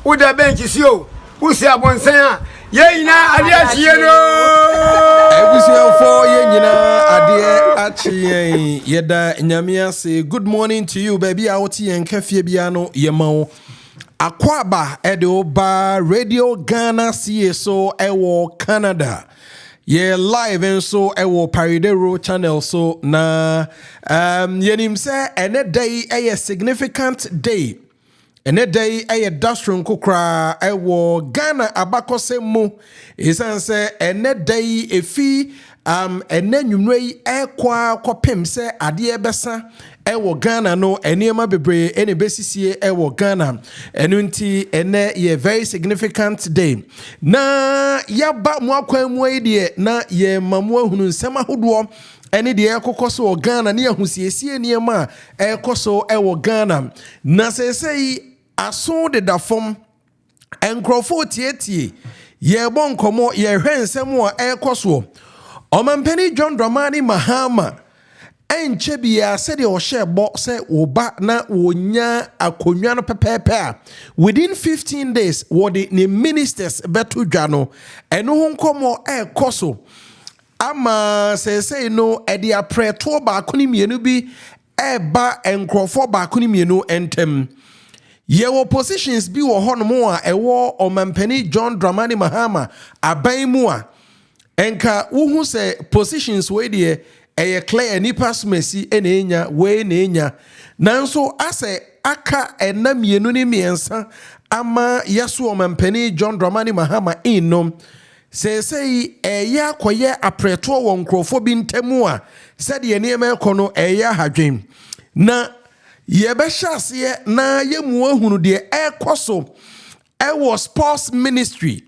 Who the bench is you? Who say abonsan? Ye ina ade achie no. Ebusiafo ye nyina ade achie yeda nyame ase. Good morning to you baby out yen kafie bia no yemawo. Akwaba ede oba Radio Ghana CSO ewo Canada. Ye live and so ewo Paridero channel so na yenim se ene day a significant day. Ene day a dastron kokra ewo Ghana abakose mu isan se ene day efi ene nwumrei ekwa kopem se ade ebesa ewo Ghana no enema bebre ene besisie ewo Ghana enunti ene ye very significant day na yaba mu akwan mu ide na ye mamu ahunu nsem ahodo ene de ekokoso o Ghana ne ahusiesie niema ekoso ewo Ghana na sesei aso de da fom enkrofo tietie ye bon komo ye hwensem a ekoso omampani John Dramani Mahama enche bia se de o shebo se oba na wonya akonwa no pepepe within 15 days wodi ni ministers beto dwano eno ho nkomo ekoso ama se no e dia preto ba akoni mienu bi eba enkrofo ba akoni mienu entem yewo positions bi wo hono a ewo omampani John Dramani Mahama aban mu a enka wohu se positions we de eye clear nipa smesi enenya we nenya nanso ase aka enamienu ni miensa ama yaso omampani John Dramani Mahama innom sesei eya koye apreto wo nkrofo bi ntemu a sede enema ekono eya hadwen na yebehase na yemu ahunu de ekoso ewo sports ministry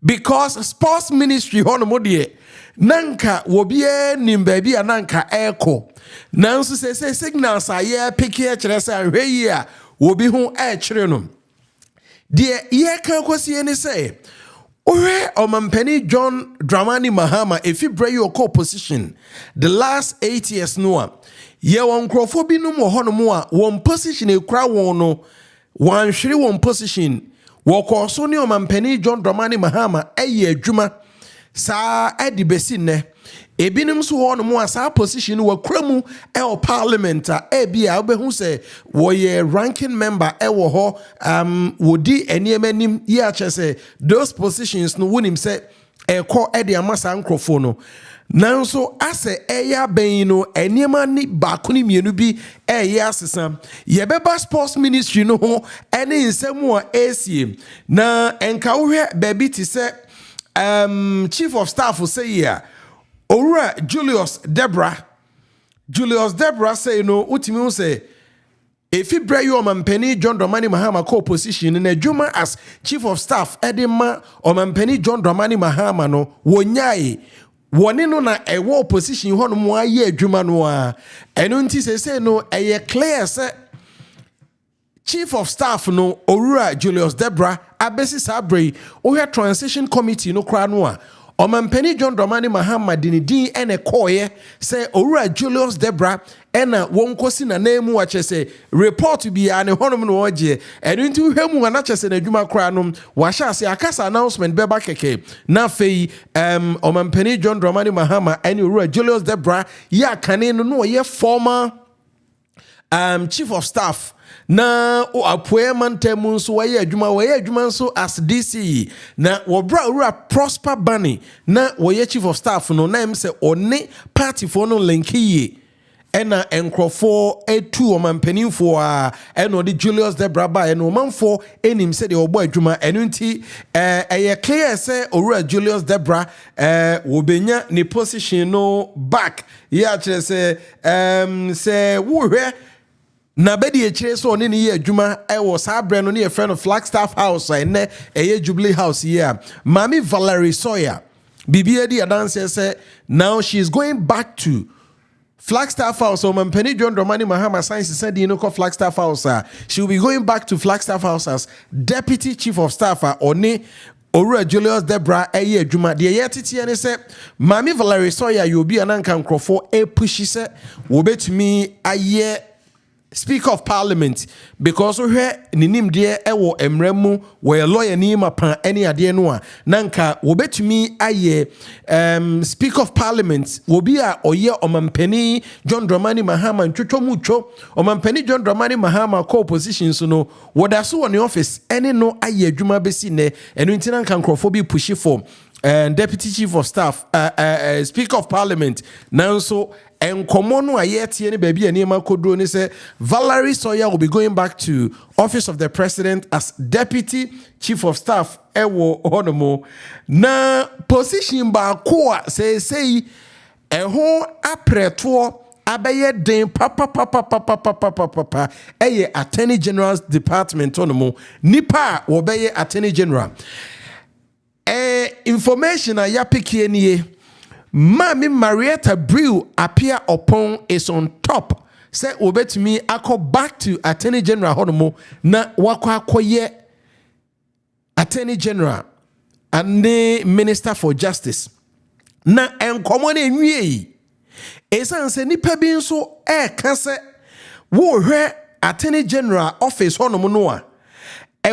because sports ministry hono modie nanka wobie nim baabi ananka eko nanso se signals aye peke kire se ahwe yi a wobi hu kire no de ye kan kosie ni se ohwe omampani John Dramani Mahama efi breyo co position the last 8 years no ye won krofo bi no mo hono mo a won position ekura won no wan hwere won position wokoso ne omampani John Dramani Mahama eye adwuma sa edi besi ne ebinim so hono mo asa position wakura mu e parliament a bia obehu se wo ye ranking member e wo ho wodi eniemanim ye achese those positions no wonim se ekọ edi amasa nkrofo no nanso ase eya ben no eniema ni bakuni mienu bi eye asesa yebeba sports ministry no ho ene nsemu a esie na enka wo hwe baby ti se chief of staff say here Owura Julius Debra say no utimi say if he bring you omampani John Dramani Mahama co position in a juma as chief of staff edema omampani John Dramani Mahama no wonyai woni no na ewo position hono mo aye adwuma no a eno nti say no eye clear say chief of staff no Owura Julius Debra abesi sabre o hwe transition committee no kra no a omampani John Dramani Mahama din ene koye say Owura Julius Debra ena wonkosi na nemu achese report bi ane honom no oje eno nti hwemu ana chese na adwuma kra no wa sha ase akasa announcement beba keke na fei omampani John Dramani Mahama ene Owura Julius Debra ya kane no ye former chief of staff na o apoe mantemu nso waye adwuma nso as DC na wobra ura Prosper Bani na waye chief of staff no na em se one party for no linkiye ena enkrofo etu omampanimfo a eno de Julius Debra ba eno manfo enim se de obo adwuma eno nti eye clear se Owura Julius Debra wobenya ne position no back ya kire se wo hwe na bedi echire so ne ye adwuma wo sabre no ne ye friend of Flagstaff House ene eye Jubilee House here Mami Valerie Sawyer bibia di adanse say now she is going back to Flagstaff House. Omampani John Dramani Mahama Science said you know Flagstaff House she will be going back to Flagstaff House as deputy chief of staff Oni Owura Julius Debra eye adwuma de ye tete ne say Mami Valerie Sawyer you be ananka nkrofo pushi say wo betumi aye Speaker of Parliament because we ninim de ewo emremu we lawyer ni mapan any ade no a nanka wo betumi aye Speaker of Parliament wo bi a oye omampani John Dramani Mahama ntwotwomucho omampani John Dramani Mahama co opposition so no wo da so on the office any no aye adwuma besi ne eno ntina nka nkrofo bi push for Deputy Chief of Staff, Speaker of Parliament. Now, so and common ayeti any baby and Nima Kodro ni say Valerie Sawyer will be going back to Office of the President as Deputy Chief of Staff. Ewo honomo na position ba ko say ho apreto abeye den papa eye Attorney General's Department honomo nipa wo beye Attorney General. Information a yapiki eniye Mami Marietta Brew appear upon is on top. Say obetumi akọ back to Attorney General honomo na wakọ akoye Attorney General and the Minister for Justice. Na enkomo na enwie yi. Esan se nipa bi nso ka se wo hwe Attorney General office honomo no a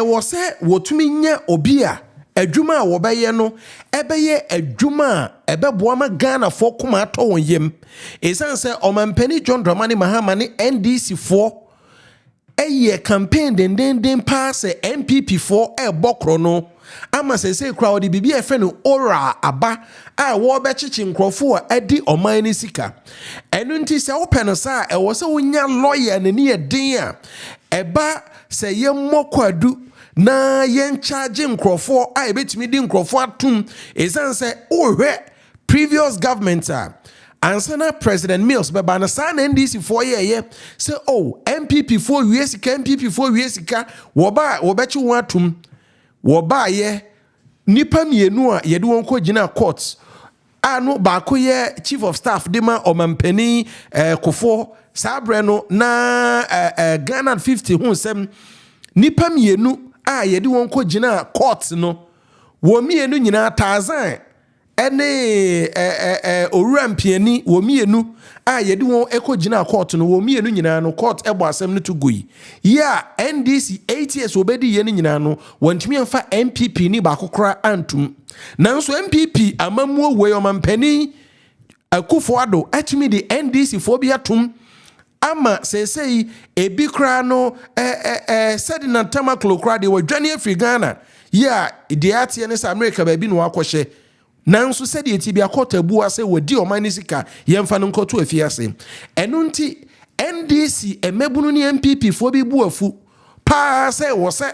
wo se wotumi nya obi a adwuma a wobɛyɛ no ɛbɛyɛ adwuma a ɛbɛboa ma Ghana fo kuma atɔ won yem esan sɛ ɔmampani John Dramani Mahama ne NDC fo ɛyɛ campaign den pa sɛ MPP fo ɛbɔ kro no ama sɛ kra ɔde bibi ɛfɛ no ora aba a wo bɛkyekye nkrɔfo a ɛdi ɔman ne sika ɛno nti sɛ wopɛ no sa ɛwɔ sɛ wonya lawyer n'ani ɛden a ɛba sɛ yɛmmɔ kwadu na yen charge nkrofo a ebetimi di nkrofo atum esan se ohwe previous government ansana President Mills beba na sa na NDC for ye say MPP for USK wo bechi won atum wo ba ye nipa mienu a ye de won ko gina court ano ba ko ye Chief of Staff de ma omampani kofo sabre no na Ghana 50 hu sem nipa mienu yedi won ko gina court no wo mienu nyina Tarzan ene owura mpiani wo mienu yedi won eko gina court no wo mienu nyina no court ebo asem no to goyi ya NDC 8 years obedi ye nyina no wontumi amfa MPP ni ba kokora antum nanso MPP amamuo we omampani Akufo-Addo atumi di NDC fo bi atum ama sesei ebi kra no said na tama klokra de wadwane afri Ghana ya de atie ne sa America ba bi no akɔhye nanso said eti bi akɔta bu ase wadi oman sika yemfa no nkoto afiase eno nti NDC emebunu ne MPP fo bi bu afu pa se wo se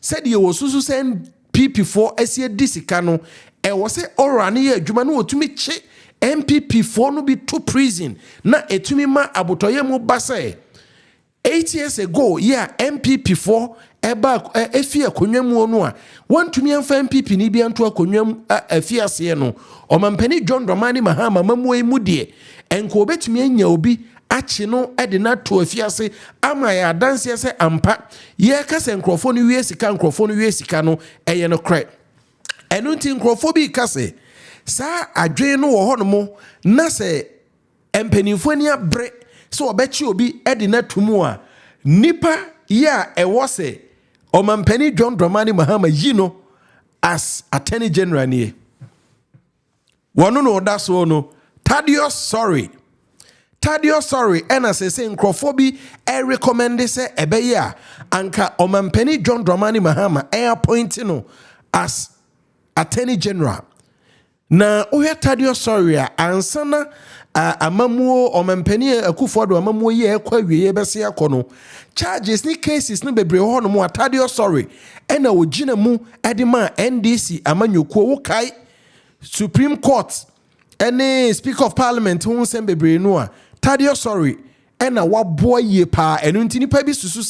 said ye wo susu se MPP fo asie disika no wo se ora ne ye adwuma no otumi kye MPP for no be to prison na etumi ma abotoye mu base 8 years ago MPP for eba efie akonwamu no a wantumi amfa MPP ni bia nto akonwam afiase no omampani John Dramani Mahama mamuo mu de enko obetumi anya obi achi no de na to afiase ama ya danse se ampa ye kase nkrofo no wie sika no eye no kre enu nti nkrofo bi kase sa adwe no wo hono na se empanifo ni abre so obechi obi edi na tumu a nipa ya ewo se omampani John Dramani Mahama yino as Attorney General ni wono no da so no Tadio sorry ena se nkrofo bi recommend se ebeye a anka omampani John Dramani Mahama appoint no as Attorney General na oya Tadio sorry ansana amamuo omampani Akufo-Addo amamuo ye ekwa wie bese akono charges ni cases no bebre ho no mo Tadio sorry ena ogina mu edema NDC amanyokuo wo kai Supreme Court ene Speaker of Parliament hu sem bebre no a Tadio sorry ena waboa ye pa enu ntini pa bi susu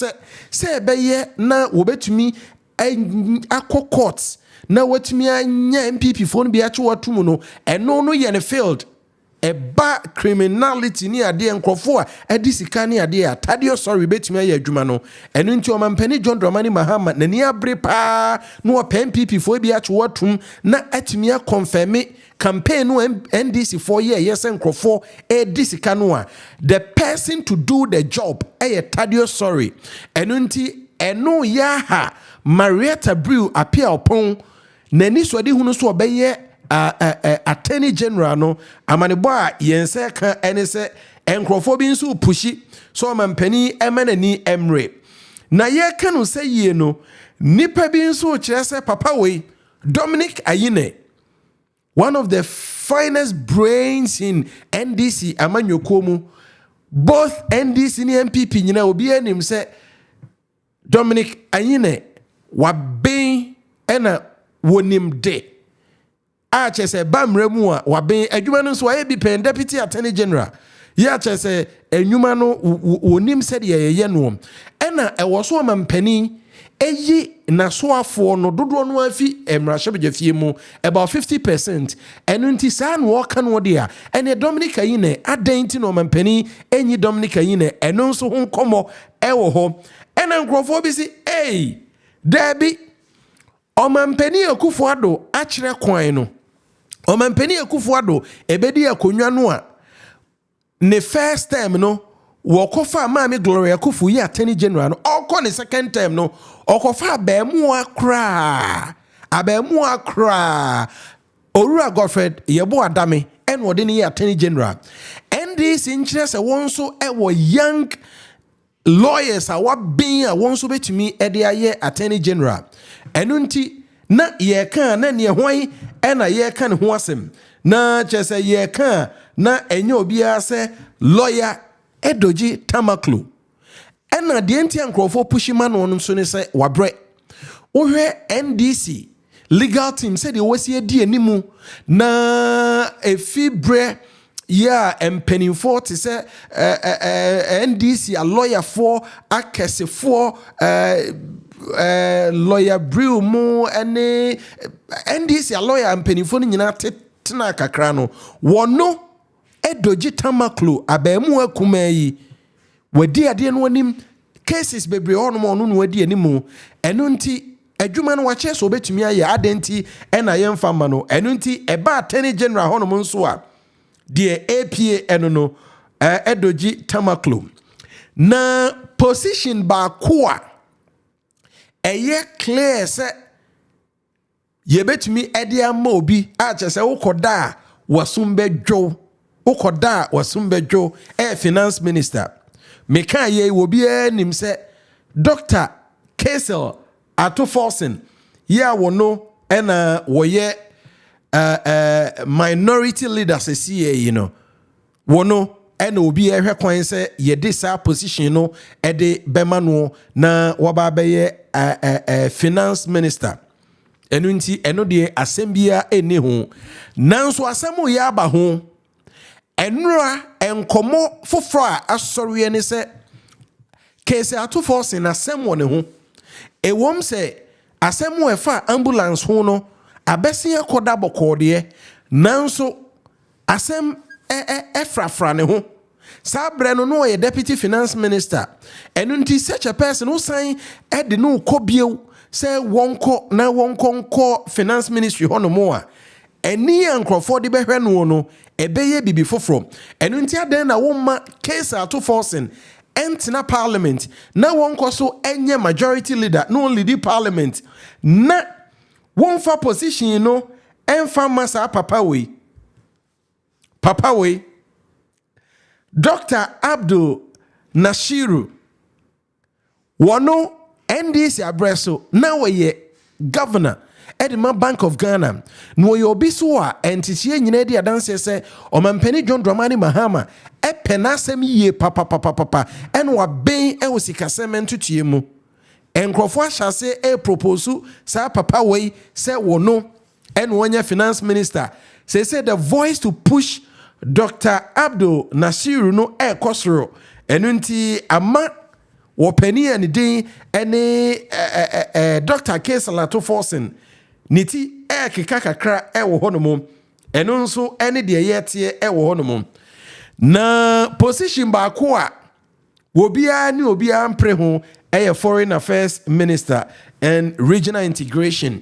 se ebeye na wobetumi akọ court na watumi anya MPP phone bi achi watumu no eno no ye ne failed eba criminality ni ade nkrofo a edi sika ni ade a Tadio sorry betumi aye adwuma no eno nti omampani John Dramani Mahama nani abre pa no MPP phone bi achi watum na atumi a confirm campaign no NDC 4 year yes nkrofo DC kanwa the person to do the job tadio sorry enunti eno ya ha Marietta Brew appear upon nani so de hunu so obeye attorney general no amanebo a yense ka ene se nkrofo bi nso pushi so mampani emanani emre na ye kanu se yie no nipa bi nso kire se papa we Dominic Ayine, one of the finest brains in NDC amanyokomu, both NDC and MPP nyina obi anim se Dominic Ayine waben ena wonim de a chese bamremu a waben adwuma no so aye bi pen deputy attorney general ya chese enwuma no wonim se de ye no ena ewo so mampani eyi na so afo no dodo no afi emrahye fie mu about 50% enu nti sa no woka no de a ene Dominic Ayine adenti no mampani enyi Dominic Ayine enu nso ho nkomo ewo ho ena nkrofo bi si Debbie omampani Akufo-Addo akire kwan no omampani Akufo-Addo ebedi akonwa no a ne first time no wokofa Maami Gloria Kufu ye attorney general no okọ ne second term no okofa abemu akra Orura Godfred yebo adame en wode ne ye attorney general NDC nkyere se won so ewo young lawyers a wabin a won so betumi ede aye attorney general enu nti na ye kan na ne hwan ena ye kan ho asem na chese ye kan na enye obia se lawyer Edoji Tamaklo ena de entia nkrofo pushima no nso ne se wabre ohwe NDC legal team said the wasi edi animu na efibre ya empenifo te se NDC a lawyer for akese for lawyer brew mu ene NDC a lawyer empenifo ni nyina tena kakra no wono Edoji Tamaklo abemu akuma yi wadi ade no anim cases bebre hono mo no wadi animu eno nti adwuma no wache so betumi aye adenti ena yemfa ma no eno nti eba attorney general hono mo nso a de APA eno no Edoji Tamaklo na position ba ko a eye clear se ye betumi ede ama obi a chese wokoda wasumbe dwo ukoda wasumbejo finance minister meka ye wobi nim se Dr. Kesel Atoforsen ya wono ena woye minority leaders see wono ena obi ehwe kwan se ye de sa position no ede bema no na waba beye finance minister enu nti eno de asembia eni ho nanso asemu ya aba ho enura enkomo foforo a asori ne se kese Atoforsen na asem ne ho ewom se asem efa ambulance ho no abese akoda bokode nanso asem efrafra ne ho sabre no ye deputy finance minister enu nti such a person who sign de no kobie se wonko na wonko finance ministry ho no mo a eni ankrofo de behwe no ebeye bibi foforo enu nti aden na woma case Atoforsen entena parliament na wonko so enye majority leader no lead parliament na wonfa position no enfa masa papa we Dr. Abdul Nashiru wono NDC abreso na we governor Edema Bank of Ghana no yobi so a entitie nyina di adanse se omampani John Dramani Mahama penasem yie papa en wa ben e wosikasem ntutue mu enkrofo ahase propose sa papa we se wono en wonya finance minister say the voice to push Dr. Abdul Nasiru no kosoro enunti ama wopani ani din ene Dr. Kesel Atoforsen niti keka kakra wo honomo eno nso ene de yete wo honomo na position ba ko a obia ni obia mpre ho foreign affairs minister and regional integration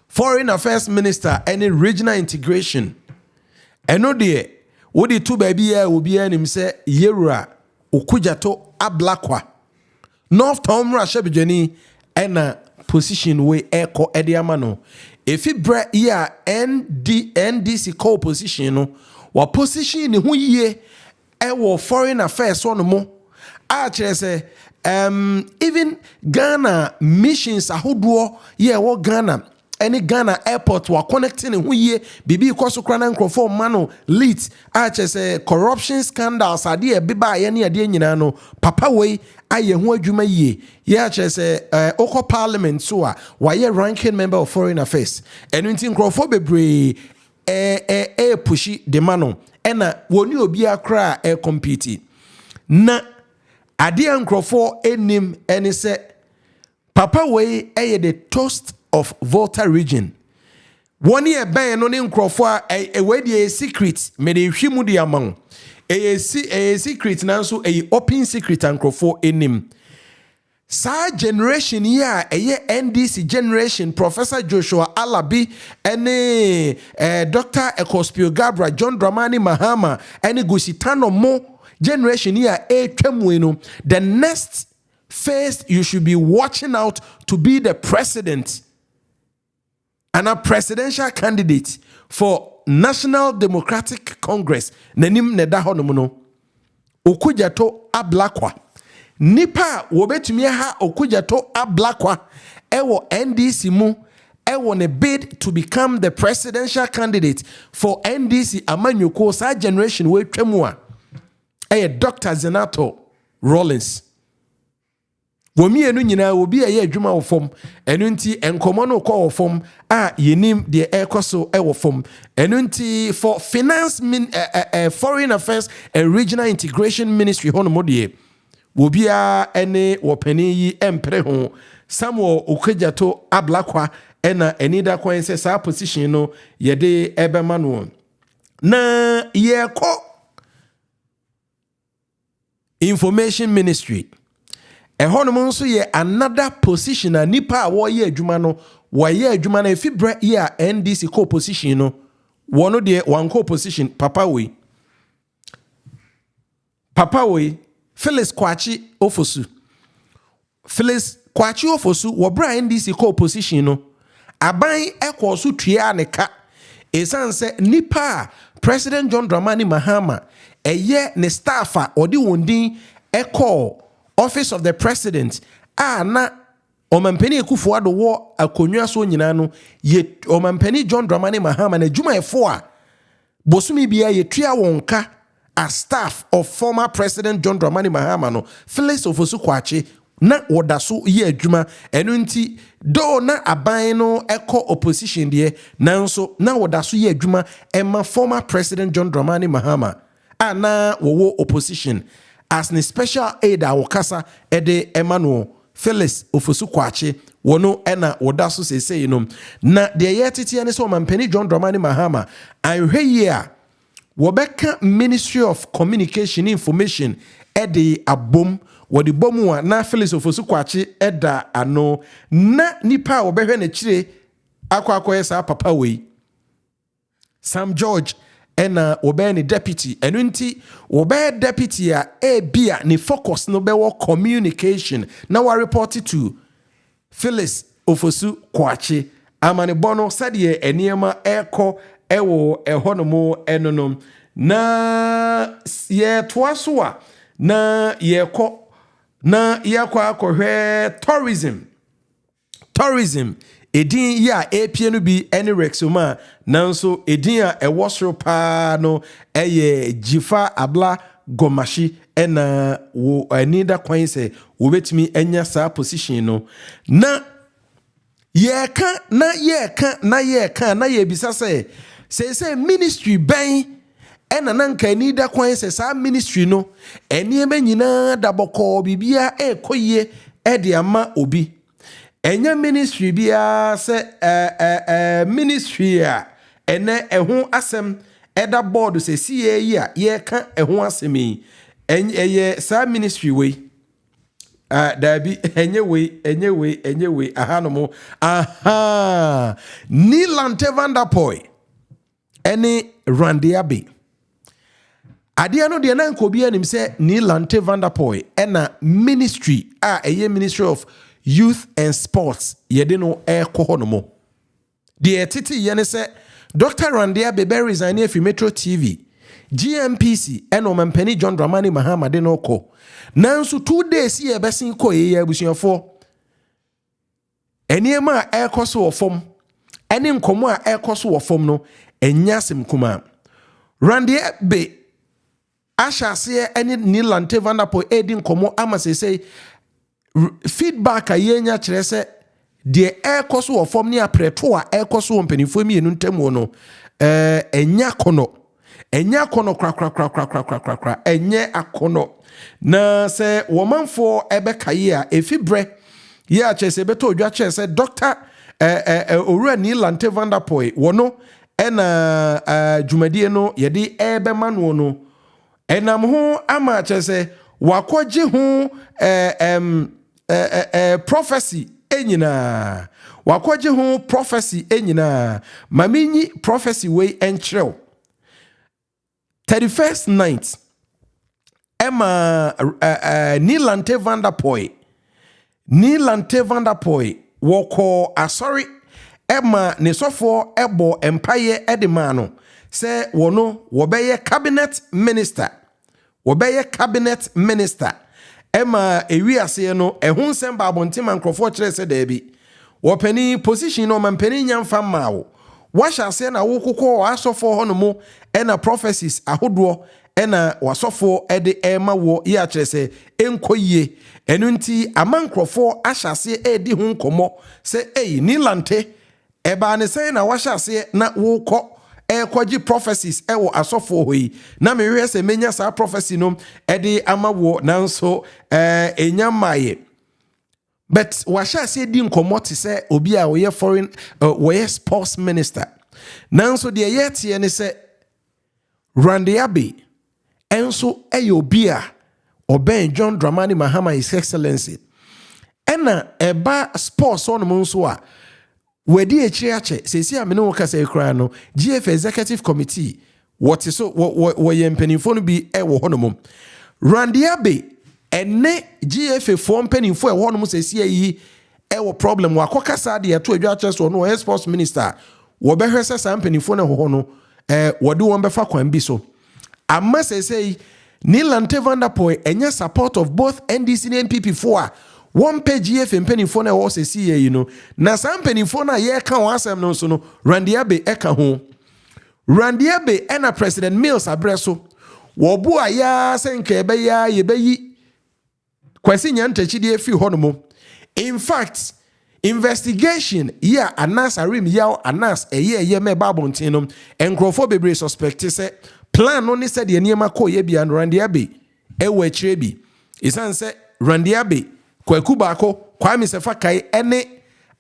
Foreign Affairs Minister any regional integration. Eno de wodi two baby ya obi anim say Yewura Okujato Ablakwa. North Tom Rashabijani ena position we eko ediamano. If it bre ya NDC co-position no wa position ni hu ye ewo foreign affairs one mo a say even Ghana missions ahodoɔ ye wo Ghana any Ghana airport were connecting in ye bibi kwaso krana nkrofo mano lead a say corruption scandals ade e biba ye ne ade nyina no papa wei aye ho adwuma ye ye say oko parliament so a why ranking member of foreign affairs enu nti nkrofo bebre pushi de mano ena woni obi akra compete na ade nkrofo enim eni se papa wei the toast of Volta region. 1 year ban no nkrofo a we secret me de hwimu de amon. A secret nanso a open secret nkrofo enim. Sa generation here a NDC generation Professor Joshua Alabi and Dr. Ekospio Gabra John Dramani Mahama and Gusitano Mo generation here a twemweno. The next phase you should be watching out to be the president and a presidential candidate for National Democratic Congress. Nanim nedahonomuno. Okujato Ablakwa. Nipa wobetumi ha Okujato Ablakwa ewo NDC mu ewo ne bid to become the presidential candidate for NDC amanyoko sa generation we twemu a Dr. Zenato Rollins. Womi enu nyina obi aye adwuma wo fom enu nti enkomo no kɔ wo fom a yenim de ekoso e wo fom enu nti for finance foreign affairs and regional integration ministry hono modie wobia ene wopani yi empre ho Samuel Okujato Ablakwa ena enida kwan se sa position no yede ebema no na yekɔ information ministry. Ehonum nso ye another position a nipa a wo ye adwuma no wo ye adwuma na efibra ye a NDC co-position no wono de one co-position papa we Phyllis Kwachi Ofosu wo bra NDC co-position no aban ekwoso tua ne ka esanse nipa President John Dramani Mahama eye ne staff a odi wondin eko Office of the President na omampeni Ekufuado wo akonwa so nyina no ye omampeni John Dramani Mahama na dwuma efo a bosumi bia ye tua wonka as staff of former President John Dramani Mahama no Phyllis Ofosu Kwachi na wodaso ye adwuma enu nti do na aban no eko opposition de nanso na wodaso ye adwuma ema former President John Dramani Mahama na wo opposition as ne special aid a wakasa ede Emmanuel Phyllis Ofosu Kwachi wono ena wodaso sesei no na de yetete ne so mampani John Dramani Mahama anhwe yi a wobeka Ministry of Communication Information ede abom wodi bomu a na Phyllis Ofosu Kwachi eda ano na nipa wobehwe na kire akwakoye sa papa wei Sam George ena obey deputy enu nti obey deputy a bia ni focus no be communication na wa report to Phyllis Ofosu Kwachi amane bono sadie eniema eko ewo ehonomo enonom na ye toaso a na ye kwa akohwe tourism edin ya apie no bi ene rexoma nanso edin a ewosro pa no eye jifa abla gomashi ena wo anida kwan se wo betimi enya sa position no na ye bisa se ministry ban ena nanka anida kwan se sa ministry no eniema nyina daboko bibia ekoye ede ama obi enya ministry bia se ministry a ene eho asem eda board se CA a ye ka eho asemi enye sa ministry we Dabi anyway ahanomo aha Nii Lantey Vanderpuye any Randy Abbey adia no de na nkobi anim se Nii Lantey Vanderpuye ena ministry Ministry of Youth and Sports yede no ekohonomo de titi ye ne se Dr. Randy Abbey resign from Metro TV GMPC eno mampani John Dramani Mahama de no ko nanso 2 days ye besin ko ye abusuafo eniema ekoso wo fom ene nkomo a ekoso wo fom no enyasem kuma Randy Abbey ashase ene Nii Lantey Vanderpuye edi nkomo ama sesei feedback ayenya kire se de ekoso wo fom ne apreto a ekoso wo mpanifo mi enu ntemu no enya kono kra enye akono na se womanfo ebekaye a efibre ye a chese beto odwa chese Dr. Owura Nii Lantey Vanderpuye wono ena dwumadie no yede ebema no no enam ho ama chese wakoje ho prophecy enyina wakoje ho prophecy enyina maminyi prophecy we enchrew 31st night Emma Nii Lantey Vanderpuye woko asori Emma nesofo ebo empire edemano se wono wobeye cabinet minister Emma ewiase no ehun semba abontima nkrofo kire se dabi wopani position no mampani nyamfa mawo washase na wokoko asofo honomo ena prophecies ahodo ena wasofo ede ema wo ya kire se enkoyie enu nti amankrofo ashase edi hu nkomo se Nii Lantey eba ne se na washase na woko ekoji prophecies ewo asofo hoyi na mewe se menya sa prophecy no ede ama wo nanso enyamaye but washase di nkomo te se obi a wo foreign wo sports minister nanso de yete ne se Randy Abbey enso obi a oben John Dramani Mahama His Excellency ena eba sports on nso a wedi echiache sesi amene wo kasa ekra no GF executive committee what so wo yempanifo no bi ewo honomum Randy Abbey ene GF fo mpanifo ewo honom sesi yi ewo problem wakokasa de eto adwache so no sports minister wo behwese sa mpanifo no ho no wode won befa kwan bi so amma sesi Nii Lantey Vanderpuye enya support of both NDC and NPP for one page GF mpanifo na wo sesi yi no na sa mpanifo na ye ka won asem no so no Randy Abbey eka ho Randy Abbey ena President Mills abreso wo bu aya senka ebe ya ye bayi kwasi nyantachi de efi honomo in fact investigation ya anas arim ya anas eye me babontin no enkrofo bebre suspect se plan no ni se de niema ko ye bia Randy Abbey ewo akire bi isan se Randy Abbey kwaku baako Kwame Sefa kai ene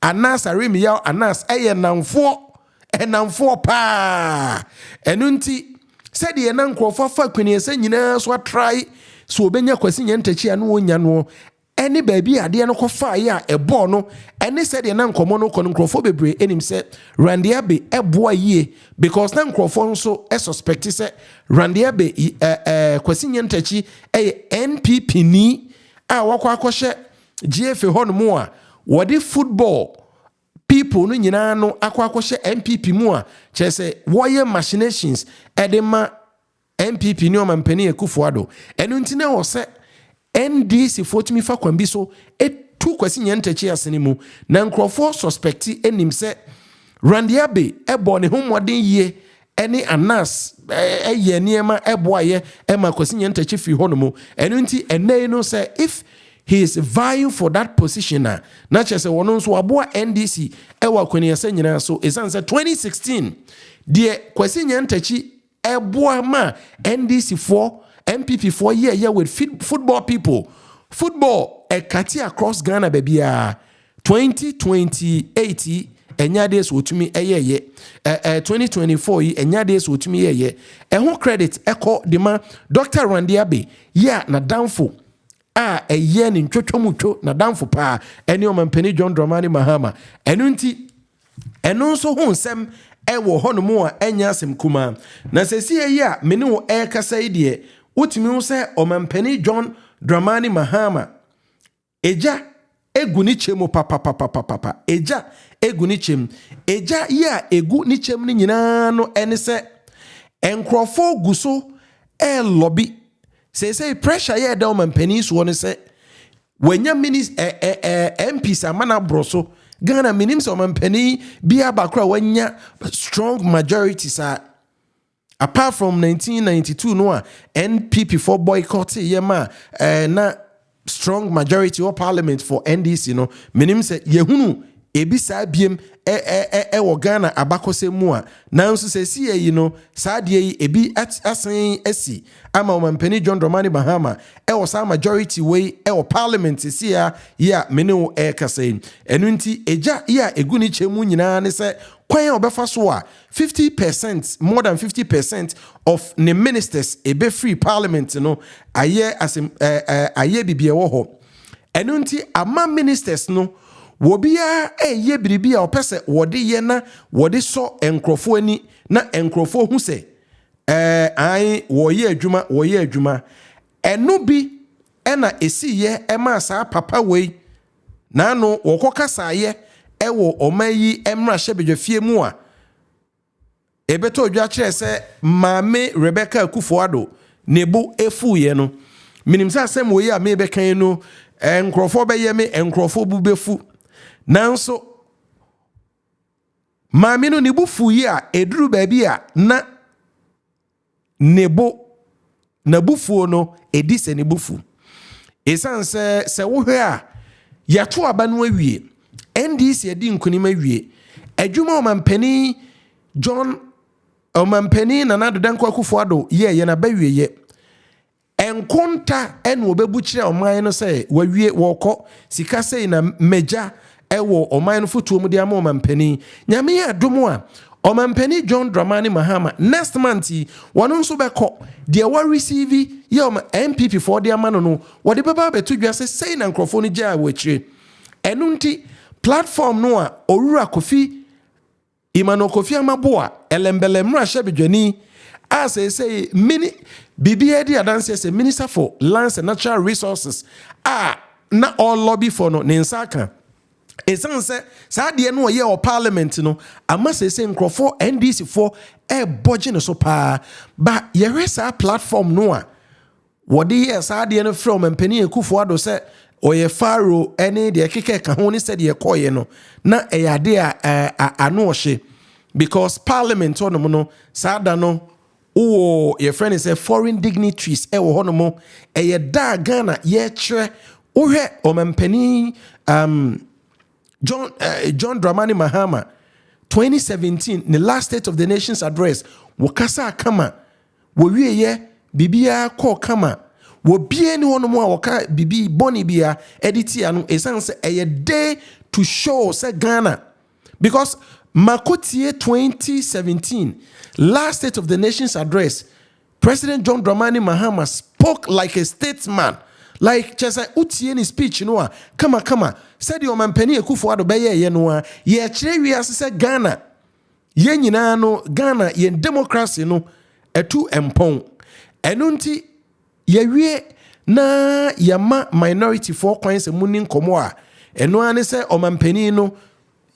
anas arim ya anas eye namfo pa enunti se de na nkrofo fa kwaniese nyina so try so obenya kwasi nyantachi anu onya no ene baabi ade no kofa ya ebo no ene se de na nkomo no kono nkrofo bebre enim se Randy Abbey eboa yie because na nkrofo nso suspect se Randy Abbey kwasi nyantachi NPP ni a wakwa akɔhye GF hono a wode football people no nyina no akɔhye NPP mu a kyese woye machinations edema NPP ni omampani Ekufuado enu ntine wo se NDC fotumi fa kwambi so etu kwasi nyantachi asene mu na nkrofo suspect enim se Randy Abbey ebo ne homodin yie eni anas eye niema eboaye ema kwasi nyantachi fi hono mu enu nti enei no se if he is vying for that position na chese wono nso aboa NDC ewa kwani asa nyina so esanse 2016 de kwasi nyantachi eboa ma NDC for MPP for year with football people football ekati across Ghana babia 2028 enyades wotumi eyeye 2024 enyades wotumi eyeye ehun credit eko de ma Dr. Randy Abbey ya na downfall a ɛyɛ ne ntwotwomutwo na damfo pa ɛne ɔmampani John Dramani Mahama ɛno nti ɛno nso ho nsɛm ɛwɔ hɔ no mu a ɛnya asɛm kuma na sɛsi yi a me ne wo ɛkasa yi deɛ wotumi ho sɛ ɔmampani John Dramani Mahama eja egu ni chemu papa eja egu ni chem eja ya egu ni chem ni nyina no ene se enkrofo guso lobby say pressure ya da omampani so ne se wanya MPs amana broso Ghana minim se omampani bia bakra wanya strong majority sa apart from 1992 no a NPP for boycott yema na strong majority of parliament for NDC no minim se yehunu ebi saa biem wo Ghana abakose mu a nanso se si yi no saa de yi ebi asen asi ama omampani John Dramani Mahama wo saa majority way wo parliament si ya mene kasa yi enu nti eja ya egu ni chemu nyina ne se kwan obefa so a 50% more than 50% of the ministers ebe free parliament no aye bibie wo ho enu nti ama ministers no wobia eye biribi a opese wode ye na wode so enkrofo ani na enkrofo hu se ai wo ye adwuma enu bi ena esi ye ema saa papa wei na no wo kokasa ye ewo omayi emra hyebedwafie mu a ebeto odwa kire se maame Rebecca Akufo-Addo nebo efu ye no minim sa asem wo ye a me bekan no enkrofo beye me enkrofo bubefu nanso maame no nebo fu ye a eduru ba bi a na nebo na bufuo no edise ne bufu esan se wo hwe a yato aba no awie NDC edi nkunima wie adwuma omampani John omampani Nana Danko Akufo-Addo ye na ba wie enkonta en obebu kire oman no se wawie woko sika sei na meja ewo oman no fotuo mu de ama omampani nyame ya domo a omampani John Dramani Mahama next month wono nso beko de wa receive ye MPP for de ama no wode beba betu dwase sei na nkrofo no gya wachire enu nti platform no a Owura Kofi Imano Kofi Amaboa elembelemra hyebedwani as say mini bibia di adanse say Minister for Lands and Natural Resources na all lobby for no ninsaka esan se saa de no ye o parliament no ama say nkrofo NDC for boje no so pa ba ye resa platform no a wode ye saa de no from mpani Akufo-Addo se oye faro ene de keke ka ho ni se de koye no na eyade ano hye because parliament on no sada no wo your friend is a foreign dignitaries wo ho no mo da Ghana ye kire ohwe omampani John Dramani Mahama 2017 the last state of the nation's address wokasa kama wo wieye bibia ko kama wo bie ni wono mo a woka bibi boni bia editi anu esan se day to show se Ghana because Makotie 2017 last state of the nation's address President John Dramani Mahama spoke like a statesman like chesa utie ni speech no a kama said your omampani Akufo-Addo beye ye no a ye kire wi asese Ghana ye nyina no Ghana ye democracy no etu empon enunti yewie na yama minority for kwanse muni nkomo a eno ane se omampani no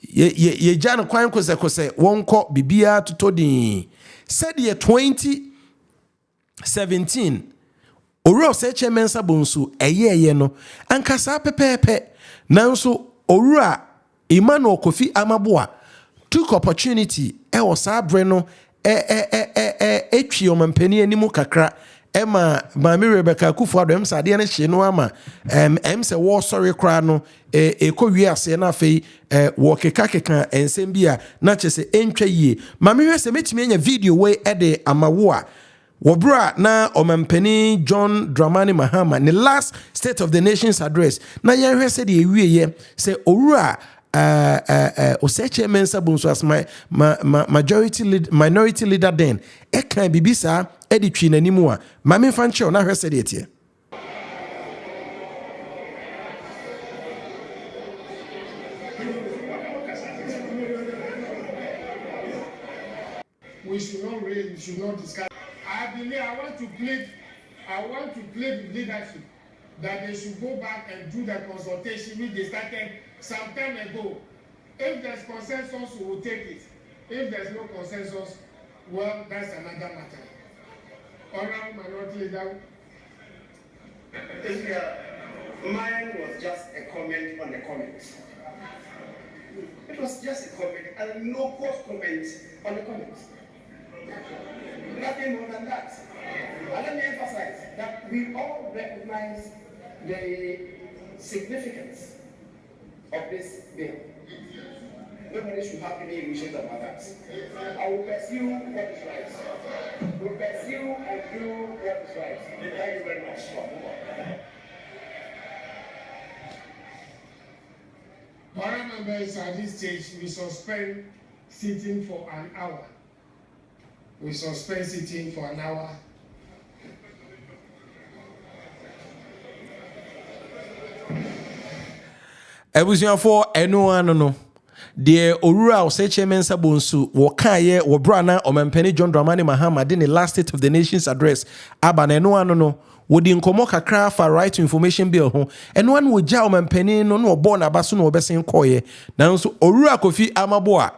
ye jan kwan kose wonko bibia tutodin said ye 2017 Owura se chemensa bonsu eyeye no ankasa pepepe nanso Owura Emmanuel Kofi Amaboa took opportunity was abre no etwi omampani animu kakra Emma Mami Rebecca Akufo-Addo emsa de ne hye no ama emse wo sorry kra no ekowie ase na afei wo keka ensem bia na chese entwa yie Mami hwese metimi anya video we de amawo a wobra na omampani John Dramani Mahama ne last state of the nation's address na ye hwese de ewie se Owura Oseche mensa bonso as my minority leader then can be bisa editwi nanimu a mame fanche na hwese de tie we should not raise, we should not discuss. I believe I want to plead with leadership that they should go back and do the consultation which they started some time ago. If there's consensus, we will take it. If there's no consensus, well, that's another matter. Honorable Minority Leader. Mine was just a comment on the comments. It was just a comment and no post comment on the comments. Nothing more than that. And let me emphasize that we all recognize the significance of this bill. Nobody should have any illusions about that. I will pursue what is right. We will pursue and do what is right. Thank you very much. Honourable members, at this stage, we suspend sitting for an hour. We suspend sitting for an hour. Ebusiafo eno ano no de owura Osechemen Sabonsu wokaye wobrana omampani John Dramani Mahama de ne last state of the nation's address aba na eno ano no wodi nkomo kakra fa right to information bill ho eno ano wogya omampani no no obo na baso no obesen koye nanso owura Kofi Amaboa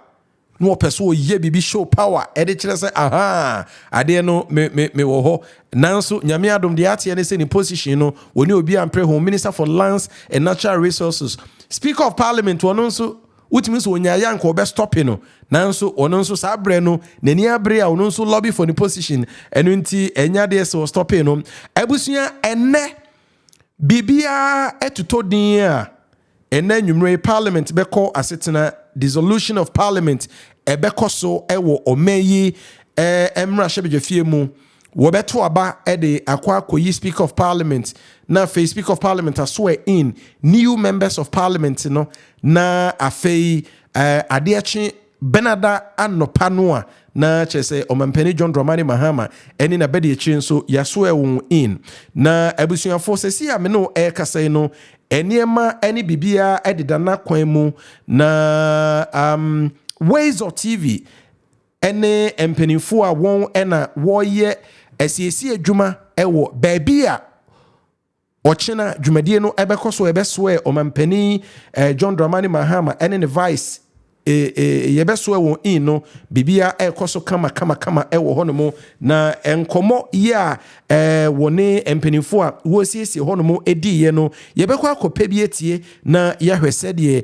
no person ye bibi show power e de kire say aha ade no me wo ho nanso nyame adom de ate ne say ni position no woni obi ampre ho minister for lands and natural resources speaker of parliament wono nso utimi so onya yank obe stop no nanso ono nso sabre no nani abre a ono nso lobby for the position enu nti enya de so stop no abusua enne bibia etutodin a enne nwumre parliament beko asetena dissolution of parliament ebeko so ewo omeyi emra shebejefie mu wobeto aba de akwa koyi speaker of parliament na face speaker of parliament swear in new members of parliament no na afei adeachi benada anopanoa na chese omampani John Dramani Mahama eni na bedi echi nso ya swear in na abusuafo sesi a me no kasai no eniema eni bibia edida na kwan mu na ways of TV ene empanifo a won ena woye esiesi adwuma ewo baabia ochina dwumadie no ebekoso ebesoe omampani John Dramani Mahama ene ne vice yebesoe won in no bibia ekoso kama ewo honomo na enkomo ya woni empanifo a wosiesi honomo ediye no yebekwa akopɛ bi etie na yahwese de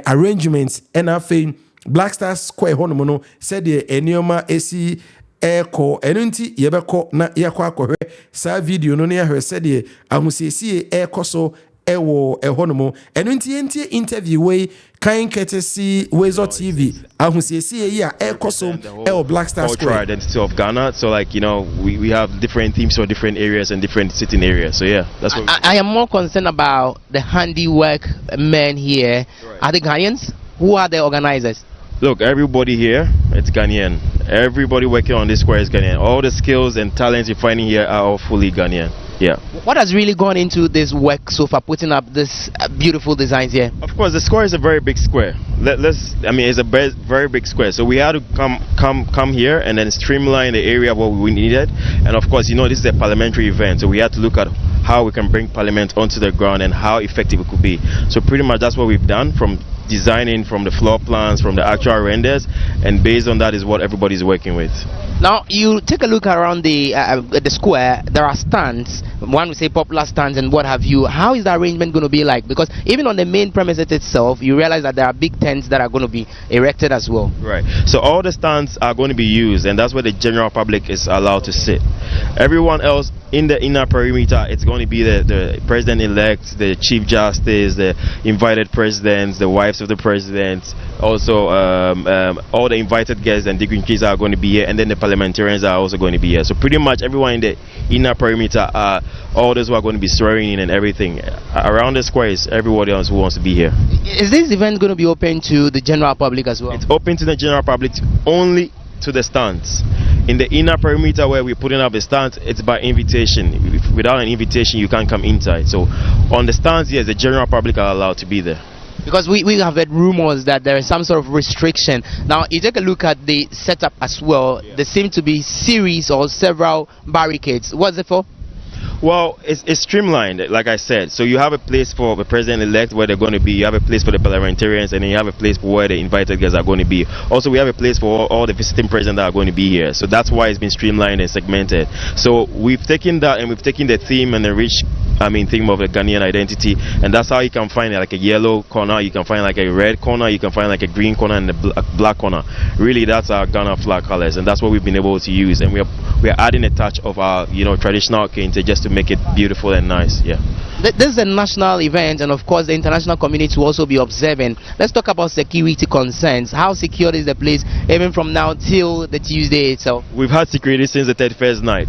arrangements ena afei Black Star Square honomo no said enioma esi eko enunti yebeko na yakwa akohwe sa video no na yahwe said ahusiesie ekoso ewo ehonomo enunti entie interview we kind courtesy Wezo TV ahusiesie ya ekoso ewo Black Star Square identity of Ghana. So like, you know, we have different themes for different areas and different sitting areas. So yeah, that's what I am more concerned about the handiwork men here. Right. Are they Ghanaians? Who are the organizers? Look, everybody here, it's Ghanaian. Everybody working on this square is Ghanaian. All the skills and talents you're finding here are all fully Ghanaian. Yeah. What has really gone into this work so far, putting up this beautiful designs here? Of course, the square is a very big square. It's a very big square. So we had to come here and then streamline the area what we needed. And of course, you know, this is a parliamentary event, so we had to look at how we can bring parliament onto the ground and how effective it could be. So pretty much that's what we've done, from designing, from the floor plans, from the actual renders, and based on that is what everybody's working with. Now you take a look around the square. There are stands, one would say popular stands and what have you. How is the arrangement going to be like? Because even on the main premises itself, you realize that there are big tents that are going to be erected as well. Right. So all the stands are going to be used, and that's where the general public is allowed to sit. Everyone else in the inner perimeter, it's going to be the president-elect, the chief justice, the invited presidents, the wives of the president, also all the invited guests and dignitaries are going to be here, and then the parliamentarians are also going to be here. So pretty much everyone in the inner perimeter are all those who are going to be swearing in and everything. Around the square is everybody else who wants to be here. Is this event going to be open to the general public as well? It's open to the general public only to the stands. In the inner perimeter where we're putting up the stands, it's by invitation. Without an invitation, you can't come inside. So on the stands, yes, the general public are allowed to be there. Because we have heard rumors that there is some sort of restriction. Now, you take a look at the setup as well. There seem to be series or several barricades. What's it for? Well, it's streamlined, like I said. So you have a place for the president-elect where they're going to be. You have a place for the parliamentarians, and then you have a place for where the invited guests are going to be. Also, we have a place for all the visiting presidents that are going to be here. So that's why it's been streamlined and segmented. So we've taken that, and we've taken the theme and the rich, theme of the Ghanaian identity, and that's how you can find like a yellow corner, you can find like a red corner, you can find like a green corner, and a black corner. Really, that's our Ghana flag colors, and that's what we've been able to use. And we're adding a touch of our traditional kente just to make it beautiful and nice. Yeah. This is a national event, and of course the international community will also be observing. Let's talk about security concerns. How secure is the place even from now till the Tuesday itself? We've had security since the 31st night.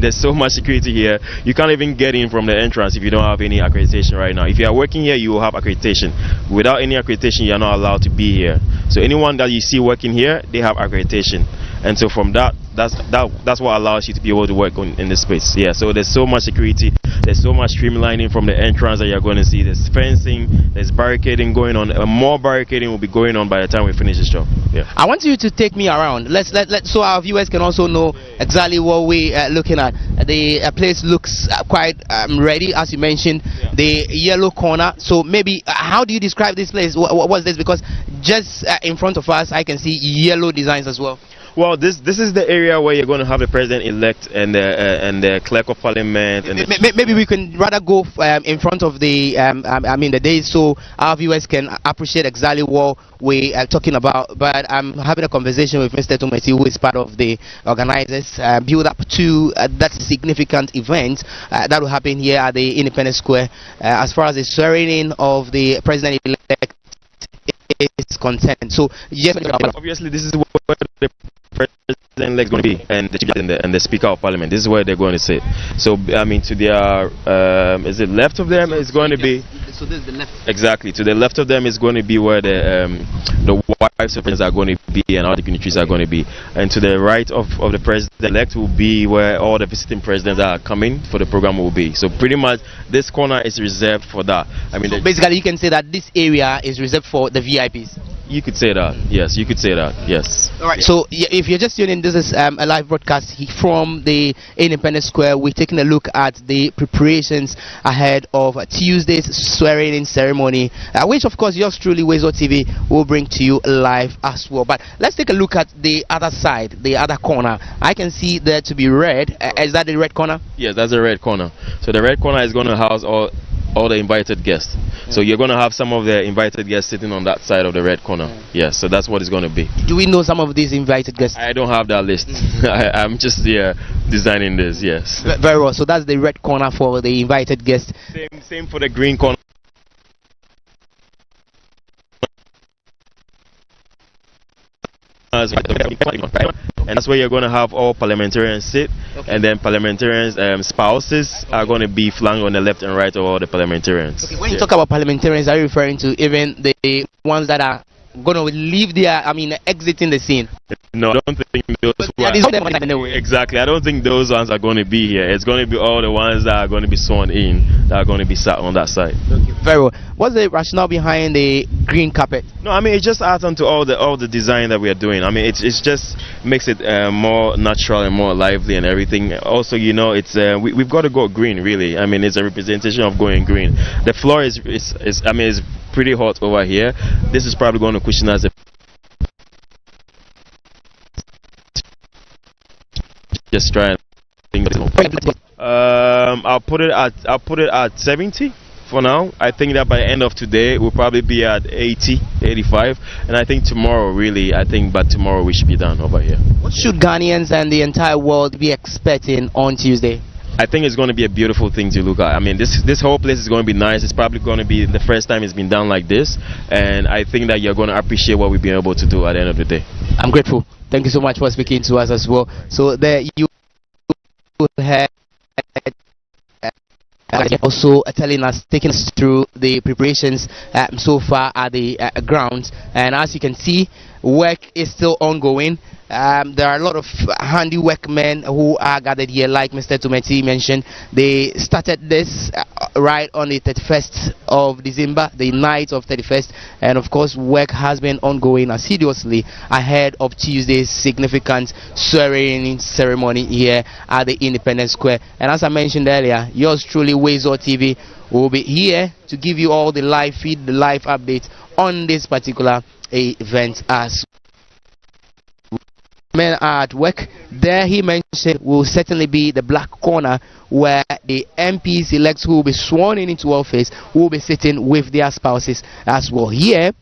There's so much security here. You can't even get in from the entrance if you don't have any accreditation right now. If you are working here, you will have accreditation. Without any accreditation, you are not allowed to be here. So anyone that you see working here, they have accreditation. And so from that's what allows you to be able to work in this space. Yeah, so there's so much security, there's so much streamlining from the entrance that you're going to see. There's fencing, there's barricading going on, and more barricading will be going on by the time we finish this show. Yeah. I want you to take me around. Let's so our viewers can also know exactly what we're looking at. The place looks quite ready, as you mentioned. Yeah. The yellow corner. So maybe how do you describe this place? What's this? Because just in front of us, I can see yellow designs as well. Well, this is the area where you're going to have the president-elect and the clerk of parliament. And maybe we can rather go in front of the the days, so our viewers can appreciate exactly what we are talking about. But I'm having a conversation with Mr. Tumeti, who is part of the organizers, build up to that significant event that will happen here at the Independence Square. As far as the swearing in of the president-elect is concerned. So yes, obviously this is what the president-elect is going to be, and the chief and the speaker of parliament. This is where they're going to sit. So to their is it left of them is going to be. So this is the left. Exactly. To the left of them is going to be where the wives of presidents are going to be and all the dignitaries are going to be. And to the right of the president-elect will be where all the visiting presidents that are coming for the program will be. So pretty much this corner is reserved for that. So basically you can say that this area is reserved for the VIPs. You could say that. Yes, you could say that. Yes. All right. Yeah. So if you're just tuning in, this is a live broadcast from the Independence Square. We're taking a look at the preparations ahead of Tuesday's swearing-in ceremony, which of course yours truly, Wezo TV, will bring to you live as well. But let's take a look at the other side, the other corner. I can see there to be red. Is that the red corner? Yes, that's the red corner. So the red corner is going to house all the invited guests. So you're going to have some of the invited guests sitting on that side of the red corner. Yes, so that's what it's going to be. Do we know some of these invited guests? I don't have that list. I'm just designing this, yes. Very well. So that's the red corner for the invited guests. Same for the green corner. And that's where you're going to have all parliamentarians sit, and then parliamentarians spouses are going to be flanked on the left and right of all the parliamentarians. Okay, when you talk about parliamentarians, are you referring to even the ones that are going to leave their, exiting the scene? No, I don't think those exactly. I don't think those ones are going to be here. It's going to be all the ones that are going to be sworn in, that are going to be sat on that side. Okay, very well. What's the rationale behind the green carpet? No, it just adds on to all the design that we are doing. It just makes it more natural and more lively and everything. Also, it's we've got to go green, really. It's a representation of going green. The floor is pretty hot over here. This is probably going to cushion us. Just try and think. I'll put it at 70 for now. I think that by the end of today we'll probably be at 80, 85, and I think tomorrow, by tomorrow we should be done over here. What should Ghanaians and the entire world be expecting on Tuesday? I think it's going to be a beautiful thing to look at. This whole place is going to be nice. It's probably going to be the first time it's been done like this, and I think that you're going to appreciate what we've been able to do at the end of the day. I'm grateful. Thank you so much for speaking to us as well. So there you have also telling us, taking us through the preparations so far at the grounds, and as you can see, work is still ongoing. there are a lot of handiwork men who are gathered here, like Mr. Tumeti mentioned. They started this right on the 31st of December, the night of 31st, and of course work has been ongoing assiduously ahead of Tuesday's significant swearing-in ceremony here at the Independence Square. And as I mentioned earlier, yours truly, Wezo TV, will be here to give you all the live feed, the live updates on this particular event as men are at work. There he mentioned will certainly be the black corner where the MPs elects who will be sworn in into office will be sitting with their spouses as well. Here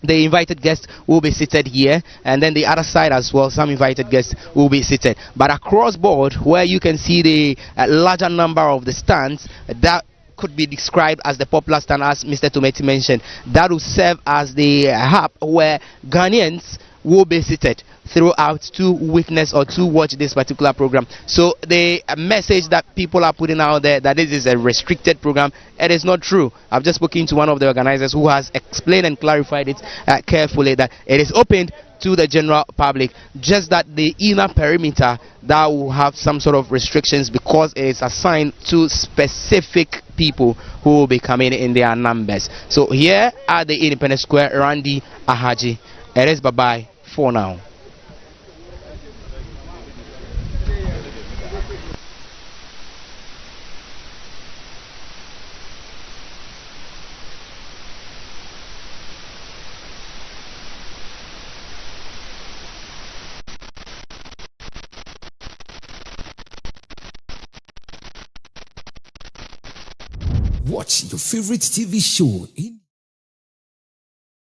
the invited guests will be seated here, and then the other side as well, some invited guests will be seated. But across board, where you can see the larger number of the stands, that could be described as the popular stand, as Mr. Tumeti mentioned, that will serve as the hub where Ghanaians will be seated throughout to witness or to watch this particular program. So the message that people are putting out there that this is a restricted program, it is not true. I've just spoken to one of the organizers who has explained and clarified it carefully, that it is open to the general public, just that the inner perimeter that will have some sort of restrictions because it is assigned to specific people who will be coming in their numbers. So here at the Independence Square, Randy Ahaji, it is bye-bye for now. Watch your favorite TV show in